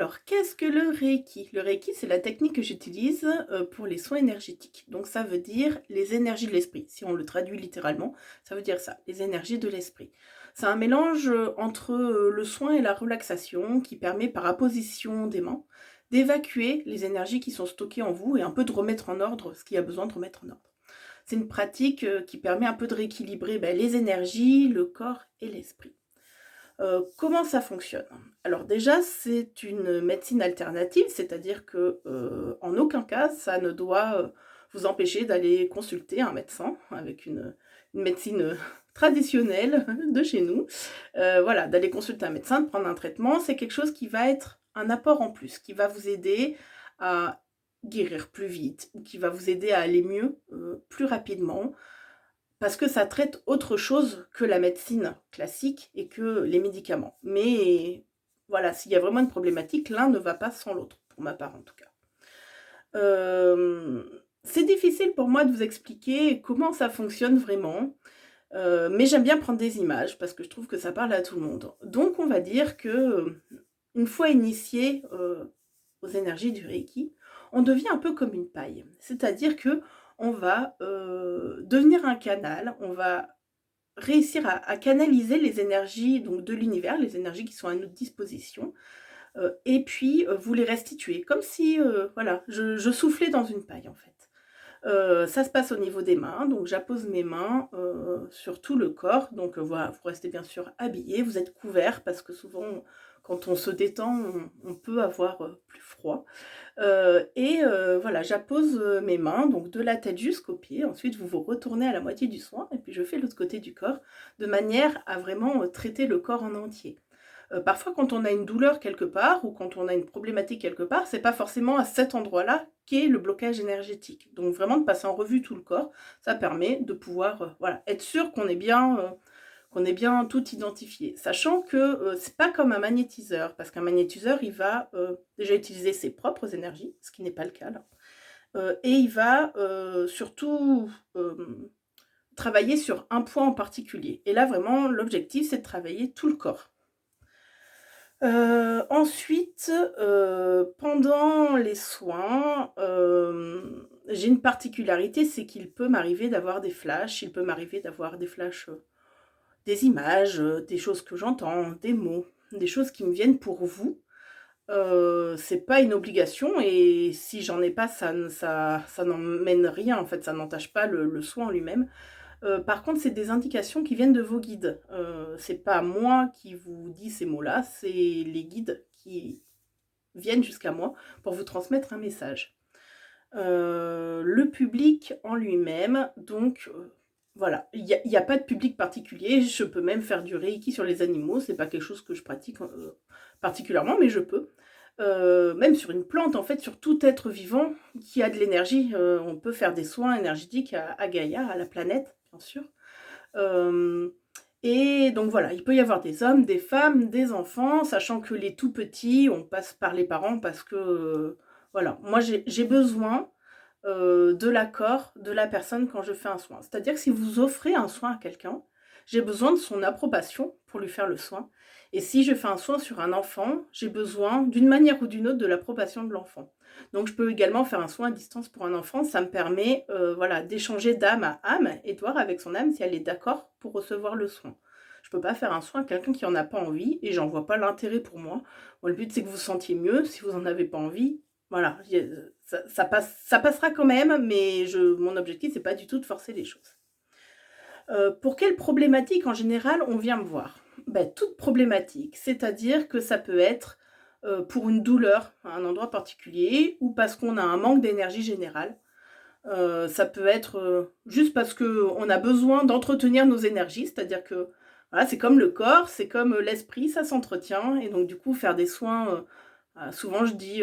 Alors, qu'est-ce que le Reiki? Le Reiki, c'est la technique que j'utilise pour les soins énergétiques. Donc, ça veut dire les énergies de l'esprit. Si on le traduit littéralement, ça veut dire ça, les énergies de l'esprit. C'est un mélange entre le soin et la relaxation qui permet, par apposition des mains, d'évacuer les énergies qui sont stockées en vous et un peu de remettre en ordre ce qu'il y a besoin de remettre en ordre. C'est une pratique qui permet un peu de rééquilibrer les énergies, le corps et l'esprit. Comment ça fonctionne? Alors déjà, c'est une médecine alternative, c'est-à-dire que, en aucun cas, ça ne doit, vous empêcher d'aller consulter un médecin avec une médecine, traditionnelle de chez nous. Voilà, d'aller consulter un médecin, de prendre un traitement, c'est quelque chose qui va être un apport en plus, qui va vous aider à guérir plus vite ou qui va vous aider à aller mieux, plus rapidement. Parce que ça traite autre chose que la médecine classique et que les médicaments. Mais voilà, s'il y a vraiment une problématique, l'un ne va pas sans l'autre, pour ma part en tout cas. C'est difficile pour moi de vous expliquer comment ça fonctionne vraiment, mais j'aime bien prendre des images parce que je trouve que ça parle à tout le monde. Donc on va dire que, une fois initié, aux énergies du Reiki, on devient un peu comme une paille. C'est-à-dire que on va, devenir un canal, on va réussir à canaliser les énergies donc de l'univers, les énergies qui sont à notre disposition, et puis, vous les restituer. Comme si, voilà, je soufflais dans une paille en fait. Ça se passe au niveau des mains, donc j'appose mes mains, sur tout le corps, donc voilà, vous restez bien sûr habillés, vous êtes couverts parce que souvent quand on se détend, on peut avoir, plus froid. Voilà, j'appose, mes mains, donc de la tête jusqu'aux pieds. Ensuite, vous vous retournez à la moitié du soin et puis je fais l'autre côté du corps, de manière à vraiment, traiter le corps en entier. Parfois quand on a une douleur quelque part ou quand on a une problématique quelque part, c'est pas forcément à cet endroit-là qu'est le blocage énergétique. Donc vraiment de passer en revue tout le corps, ça permet de pouvoir, voilà, être sûr qu'on ait bien tout identifié. Sachant que, c'est pas comme un magnétiseur, parce qu'un magnétiseur, il va, déjà utiliser ses propres énergies, ce qui n'est pas le cas là, et il va, surtout, travailler sur un point en particulier. Et là vraiment l'objectif, c'est de travailler tout le corps. Ensuite, pendant les soins, j'ai une particularité, c'est qu'il peut m'arriver d'avoir des flashs, il peut m'arriver d'avoir des flashs, des images, des choses que j'entends, des mots, des choses qui me viennent pour vous. C'est pas une obligation et si j'en ai pas, ça n'emmène rien en fait, ça n'entache pas le soin en lui-même. Par contre, c'est des indications qui viennent de vos guides. C'est pas moi qui vous dis ces mots-là, c'est les guides qui viennent jusqu'à moi pour vous transmettre un message. Le public en lui-même, donc voilà, il y a pas de public particulier. Je peux même faire du reiki sur les animaux, c'est pas quelque chose que je pratique, particulièrement, mais je peux. Même sur une plante, en fait, sur tout être vivant qui a de l'énergie, on peut faire des soins énergétiques à Gaïa, à la planète, bien sûr. Hem et donc voilà, il peut y avoir des hommes, des femmes, des enfants, sachant que les tout petits, on passe par les parents parce que, voilà, moi j'ai besoin, de l'accord de la personne quand je fais un soin. C'est-à-dire que si vous offrez un soin à quelqu'un, j'ai besoin de son approbation pour lui faire le soin et si je fais un soin sur un enfant, j'ai besoin, d'une manière ou d'une autre, de l'approbation de l'enfant. Donc je peux également faire un soin à distance pour un enfant, ça me permet, voilà, d'échanger d'âme à âme et de voir avec son âme si elle est d'accord pour recevoir le soin. Je peux pas faire un soin à quelqu'un qui en a pas envie et j'en vois pas l'intérêt pour moi. Moi, le but, c'est que vous vous sentiez mieux. Si vous en avez pas envie, voilà, ça passera quand même, mais mon objectif, c'est pas du tout de forcer les choses. Pour quelle problématique, en général, on vient me voir? Toute problématique, c'est-à-dire que ça peut être, pour une douleur à un endroit particulier ou parce qu'on a un manque d'énergie générale. Ça peut être, juste parce qu'on a besoin d'entretenir nos énergies, c'est-à-dire que, voilà, c'est comme le corps, c'est comme, l'esprit, ça s'entretient et donc du coup faire des soins, souvent je dis,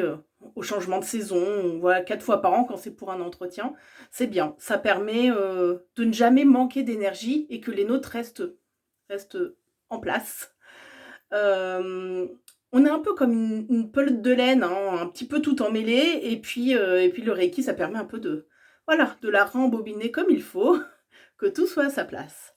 au changement de saison ou voilà 4 fois par an quand c'est pour un entretien, c'est bien. Ça permet, de ne jamais manquer d'énergie et que les nôtres restent en place. Hem, on est un peu comme une pelote de laine, hein, un petit peu tout emmêlé et puis le reiki, ça permet un peu de la rembobiner comme il faut, que tout soit à sa place.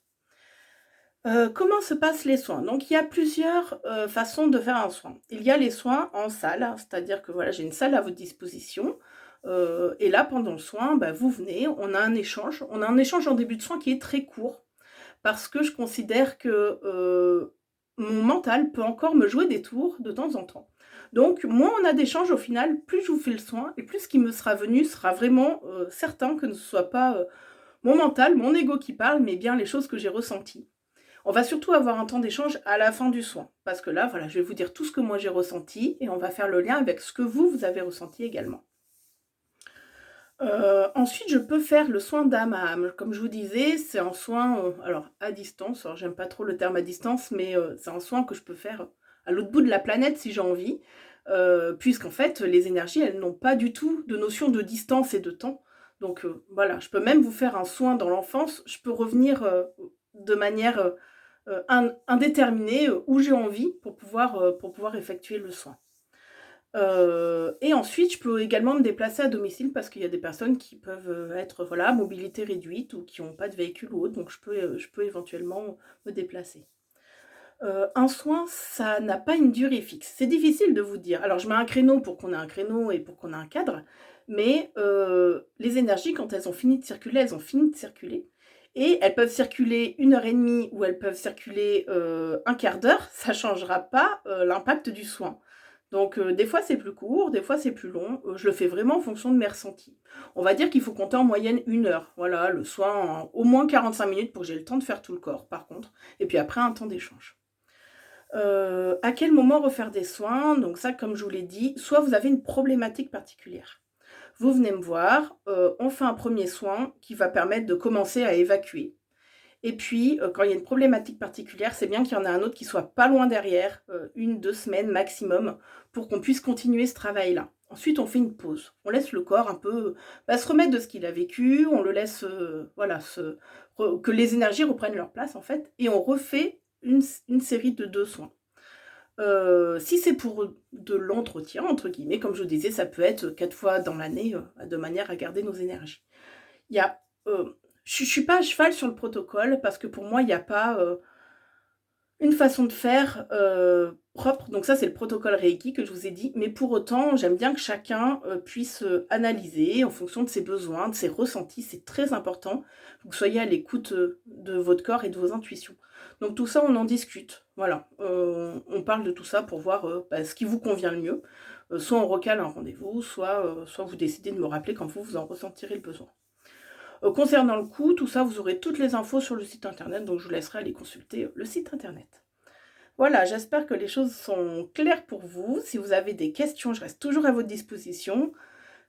Comment se passent les soins? Donc il y a plusieurs, façons de faire un soin. Il y a les soins en salle, hein, c'est-à-dire que voilà, j'ai une salle à votre disposition, et là pendant le soin, bah, vous venez, on a un échange. On a un échange en début de soin qui est très court parce que je considère que, mon mental peut encore me jouer des tours de temps en temps. Donc moins on a d'échanges au final, plus je vous fais le soin et plus ce qui me sera venu sera vraiment, certain que ce ne soit pas, mon mental, mon ego qui parle, mais bien les choses que j'ai ressenties. On va surtout avoir un temps d'échange à la fin du soin, parce que là, voilà, je vais vous dire tout ce que moi j'ai ressenti et on va faire le lien avec ce que vous avez ressenti également. Ensuite, je peux faire le soin d'âme à âme. Comme je vous disais, c'est un soin, alors à distance, alors j'aime pas trop le terme à distance, mais c'est un soin que je peux faire à l'autre bout de la planète si j'ai envie, puisqu'en fait, les énergies, elles n'ont pas du tout de notion de distance et de temps. Donc voilà, je peux même vous faire un soin dans l'enfance, je peux revenir, de manière, indéterminée, où j'ai envie pour pouvoir effectuer le soin. Et ensuite, je peux également me déplacer à domicile parce qu'il y a des personnes qui peuvent, être, voilà, à mobilité réduite ou qui ont pas de véhicule ou autre, donc je peux éventuellement me déplacer. Un soin, ça n'a pas une durée fixe. C'est difficile de vous dire. Alors je mets un créneau pour qu'on ait un créneau et pour qu'on ait un cadre, mais les énergies quand elles ont fini de circuler, elles ont fini de circuler et elles peuvent circuler 1 heure et demie ou elles peuvent circuler, 1/4 d'heure, ça changera pas, l'impact du soin. Donc des fois c'est plus court, des fois c'est plus long, je le fais vraiment en fonction de mes ressentis. On va dire qu'il faut compter en moyenne 1 heure, voilà, le soin en au moins 45 minutes pour que j'ai le temps de faire tout le corps par contre et puis après un temps d'échange. À quel moment refaire des soins? Donc ça, comme je vous l'ai dit, soit vous avez une problématique particulière. Vous venez me voir, on fait un premier soin qui va permettre de commencer à évacuer. Et puis, quand il y a une problématique particulière, c'est bien qu'il y en ait un autre qui soit pas loin derrière, 1-2 semaines maximum, pour qu'on puisse continuer ce travail-là. Ensuite, on fait une pause. On laisse le corps un peu, bah, se remettre de ce qu'il a vécu, on le laisse, voilà, que les énergies reprennent leur place, en fait, et on refait une série de 2 soins. Si c'est pour de «l'entretien» entre guillemets, comme je vous disais, ça peut être 4 fois dans l'année, de manière à garder nos énergies. Il y a, je suis pas à cheval sur le protocole parce que pour moi, il y a pas, une façon de faire, propre. Donc ça, c'est le protocole Reiki que je vous ai dit, mais pour autant, j'aime bien que chacun, puisse, analyser en fonction de ses besoins, de ses ressentis. C'est très important que vous soyez à l'écoute, de votre corps et de vos intuitions. Donc tout ça, on en discute, voilà. On parle de tout ça pour voir, bah, ce qui vous convient le mieux. Soit on recale un rendez-vous, soit vous décidez de me rappeler quand vous en ressentirez le besoin. Concernant le coût, tout ça, vous aurez toutes les infos sur le site internet, donc je vous laisserai aller consulter, le site internet. Voilà, j'espère que les choses sont claires pour vous. Si vous avez des questions, je reste toujours à votre disposition.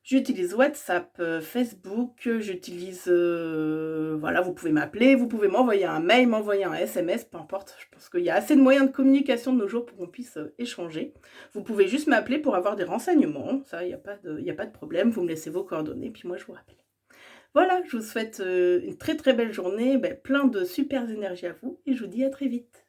J'utilise WhatsApp, Facebook, j'utilise, voilà, vous pouvez m'appeler, vous pouvez m'envoyer un mail, m'envoyer un SMS, peu importe. Je pense qu'il y a assez de moyens de communication de nos jours pour qu'on puisse, échanger. Vous pouvez juste m'appeler pour avoir des renseignements, ça, il y a pas de problème. Vous me laissez vos coordonnées, puis moi je vous rappelle. Voilà, je vous souhaite, une très, très belle journée, beh, plein de super énergies à vous et je vous dis à très vite.